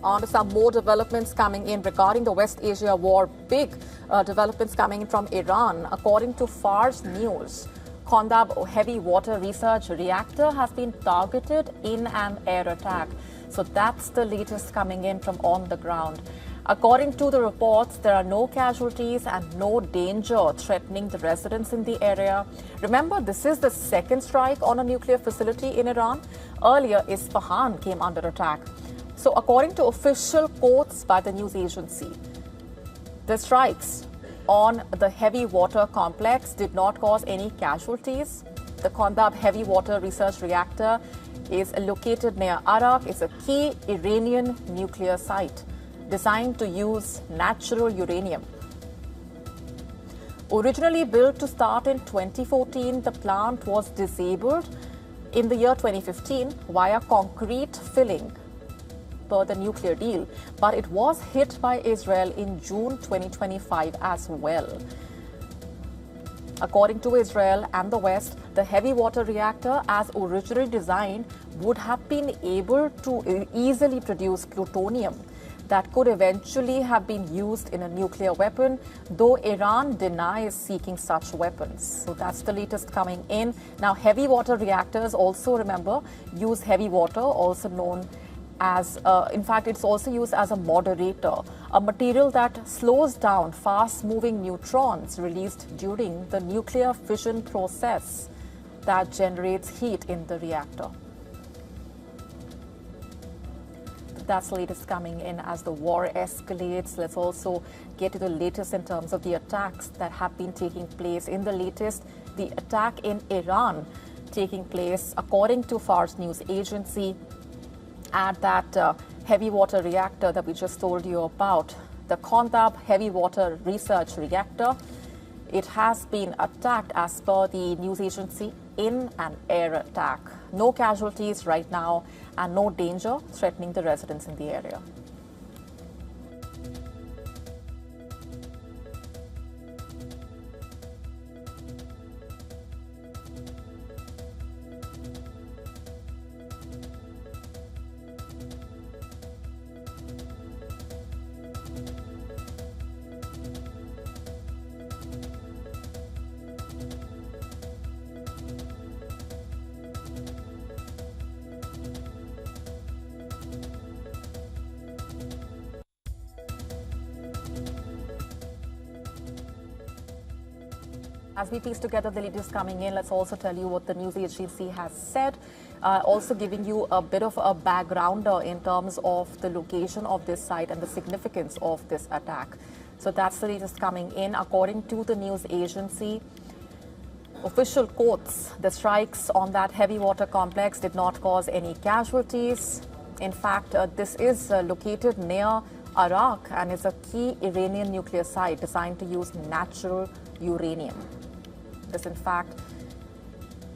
On to some more developments coming in regarding the West Asia war. Big developments coming in from Iran. According to Fars News, Khandab heavy water research reactor has been targeted in an air attack. So that's the latest coming in from on the ground. According to the reports, there are no casualties and no danger threatening the residents in the area. Remember, this is the second strike on a nuclear facility in Iran. Earlier, Isfahan came under attack. So according to official quotes by the news agency, the strikes on the heavy water complex did not cause any casualties. The Khandab heavy water research reactor is located near Arak. It's a key Iranian nuclear site designed to use natural uranium. Originally built to start in 2014, the plant was disabled in the year 2015 via concrete filling per the nuclear deal, but it was hit by Israel in June 2025 as well. According to Israel and the West, the heavy water reactor, as originally designed, would have been able to easily produce plutonium that could eventually have been used in a nuclear weapon, though Iran denies seeking such weapons. So that's the latest coming in. Now, heavy water reactors also, remember, use heavy water, also known as, in fact, it's also used as a moderator, a material that slows down fast-moving neutrons released during the nuclear fission process that generates heat in the reactor. That's the latest coming in as the war escalates. Let's also get to the latest in terms of the attacks that have been taking place. In the latest, the attack in Iran taking place, according to Fars News Agency, at that heavy water reactor that we just told you about, the Khandab heavy water research reactor. It has been attacked, as per the news agency, in an air attack. No casualties right now and no danger threatening the residents in the area. As we piece together the latest coming in, let's also tell you what the news agency has said, also giving you a bit of a backgrounder in terms of the location of this site and the significance of this attack. So that's the latest coming in. According to the news agency, official quotes, the strikes on that heavy water complex did not cause any casualties. In fact, this is located near Arak and is a key Iranian nuclear site designed to use natural uranium. This, in fact,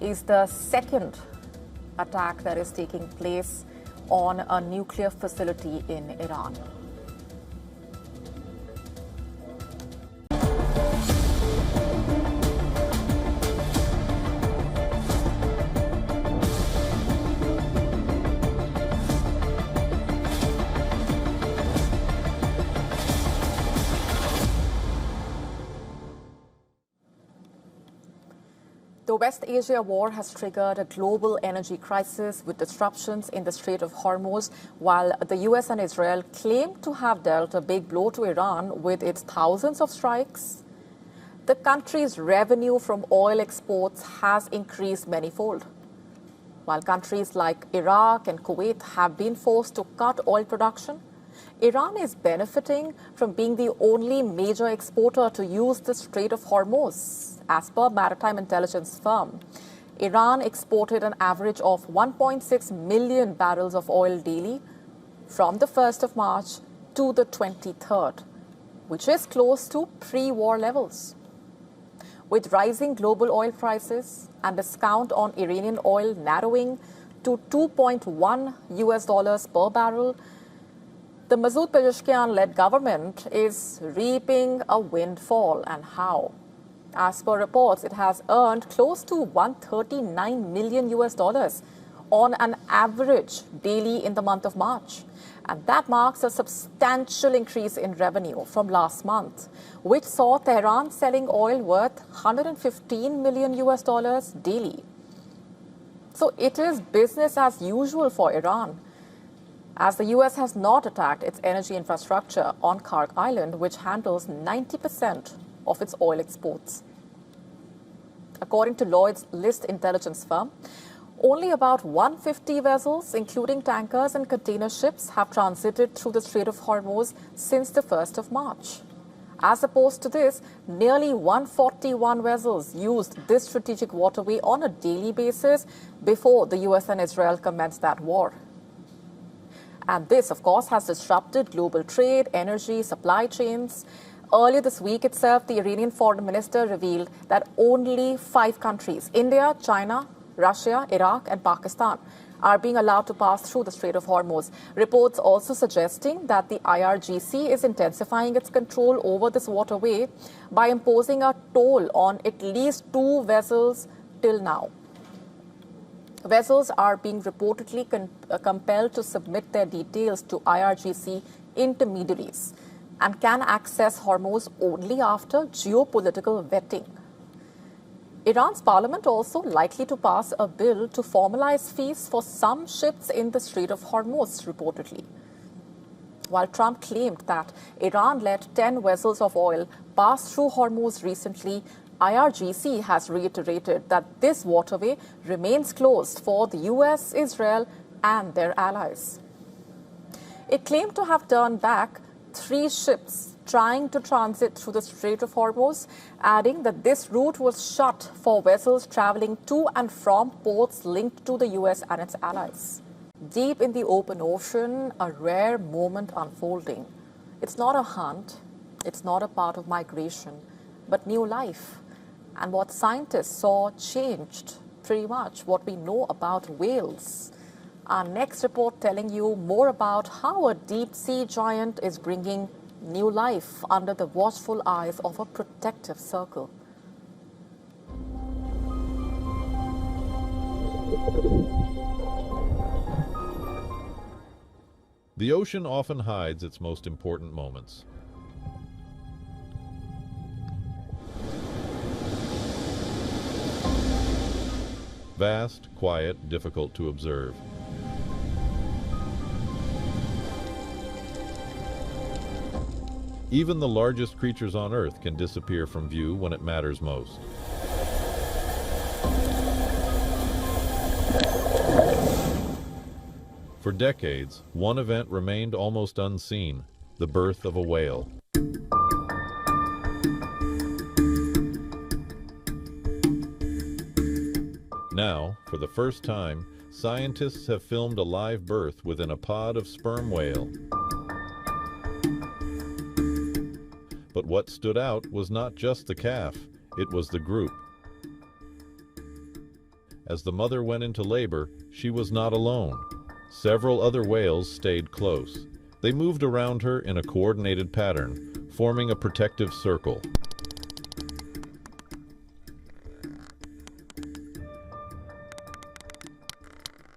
is the second attack that is taking place on a nuclear facility in Iran. The West Asia war has triggered a global energy crisis with disruptions in the Strait of Hormuz, while the US and Israel claim to have dealt a big blow to Iran with its thousands of strikes. The country's revenue from oil exports has increased manifold, while countries like Iraq and Kuwait have been forced to cut oil production. Iran is benefiting from being the only major exporter to use the Strait of Hormuz. As per maritime intelligence firm, Iran exported an average of 1.6 million barrels of oil daily from the 1st of March to the 23rd, which is close to pre-war levels. With rising global oil prices and discount on Iranian oil narrowing to $2.1 per barrel, the Masoud Pezeshkian-led government is reaping a windfall. And how? As per reports, it has earned close to $139 million on an average daily in the month of March. And that marks a substantial increase in revenue from last month, which saw Tehran selling oil worth $115 million daily. So it is business as usual for Iran, as the US has not attacked its energy infrastructure on Karg Island, which handles 90% of its oil exports. According to Lloyd's List intelligence firm, only about 150 vessels, including tankers and container ships, have transited through the Strait of Hormuz since the 1st of March. As opposed to this, nearly 141 vessels used this strategic waterway on a daily basis before the US and Israel commenced that war. And this, of course, has disrupted global trade, energy, supply chains. Earlier this week itself, the Iranian foreign minister revealed that only 5 countries, India, China, Russia, Iraq, and Pakistan, are being allowed to pass through the Strait of Hormuz. Reports also suggesting that the IRGC is intensifying its control over this waterway by imposing a toll on at least 2 vessels till now. Vessels are being reportedly compelled to submit their details to IRGC intermediaries and can access Hormuz only after geopolitical vetting. Iran's parliament also likely to pass a bill to formalize fees for some ships in the Strait of Hormuz, reportedly. While Trump claimed that Iran let 10 vessels of oil pass through Hormuz recently, IRGC has reiterated that this waterway remains closed for the US, Israel, and their allies. It claimed to have turned back 3 ships trying to transit through the Strait of Hormuz, adding that this route was shut for vessels traveling to and from ports linked to the US and its allies. Deep in the open ocean, a rare moment unfolding. It's not a hunt, it's not a part of migration, but new life. And what scientists saw changed pretty much what we know about whales. Our next report telling you more about how a deep-sea giant is bringing new life under the watchful eyes of a protective circle. The ocean often hides its most important moments. Vast, quiet, difficult to observe. Even the largest creatures on Earth can disappear from view when it matters most. For decades, one event remained almost unseen: the birth of a whale. Now, for the first time, scientists have filmed a live birth within a pod of sperm whale. But what stood out was not just the calf, it was the group. As the mother went into labor, she was not alone. Several other whales stayed close. They moved around her in a coordinated pattern, forming a protective circle.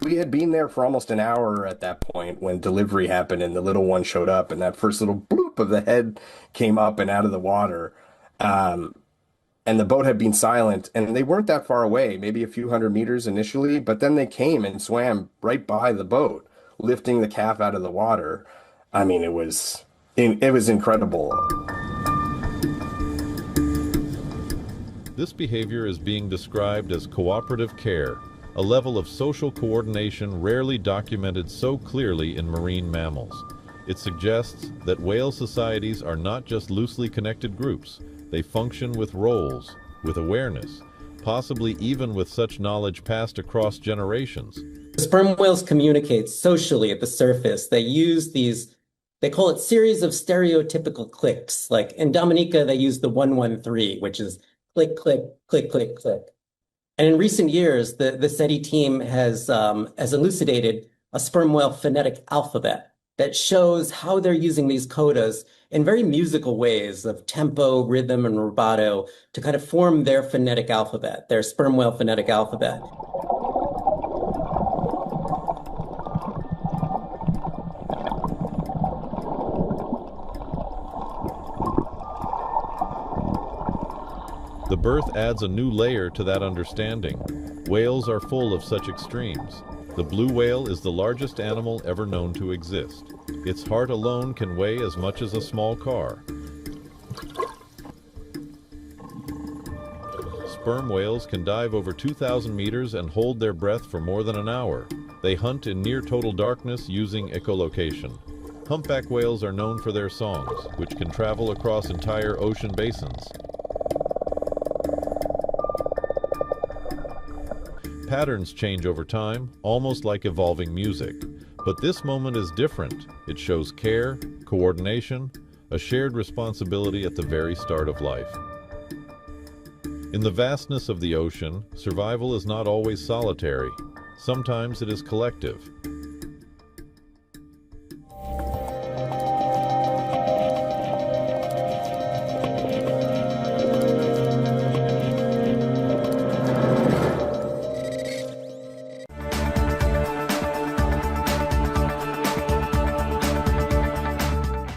We had been there for almost an hour at that point when delivery happened and the little one showed up, and that first little bloop of the head came up and out of the water. And the boat had been silent, and they weren't that far away, maybe a few hundred meters initially, but then they came and swam right by the boat, lifting the calf out of the water. I mean, it was incredible. This behavior is being described as cooperative care, a level of social coordination rarely documented so clearly in marine mammals. It suggests that whale societies are not just loosely connected groups. They function with roles, with awareness, possibly even with such knowledge passed across generations. Sperm whales communicate socially at the surface. They use they call it series of stereotypical clicks. Like in Dominica, they use the 113, which is click, click, click, click, click. And in recent years, the SETI team has elucidated a sperm whale phonetic alphabet that shows how they're using these codas in very musical ways of tempo, rhythm, and rubato to kind of form their phonetic alphabet, their sperm whale phonetic alphabet. The birth adds a new layer to that understanding. Whales are full of such extremes. The blue whale is the largest animal ever known to exist. Its heart alone can weigh as much as a small car. Sperm whales can dive over 2,000 meters and hold their breath for more than an hour. They hunt in near total darkness using echolocation. Humpback whales are known for their songs, which can travel across entire ocean basins. Patterns change over time, almost like evolving music. But this moment is different. It shows care, coordination, a shared responsibility at the very start of life. In the vastness of the ocean, survival is not always solitary. Sometimes it is collective.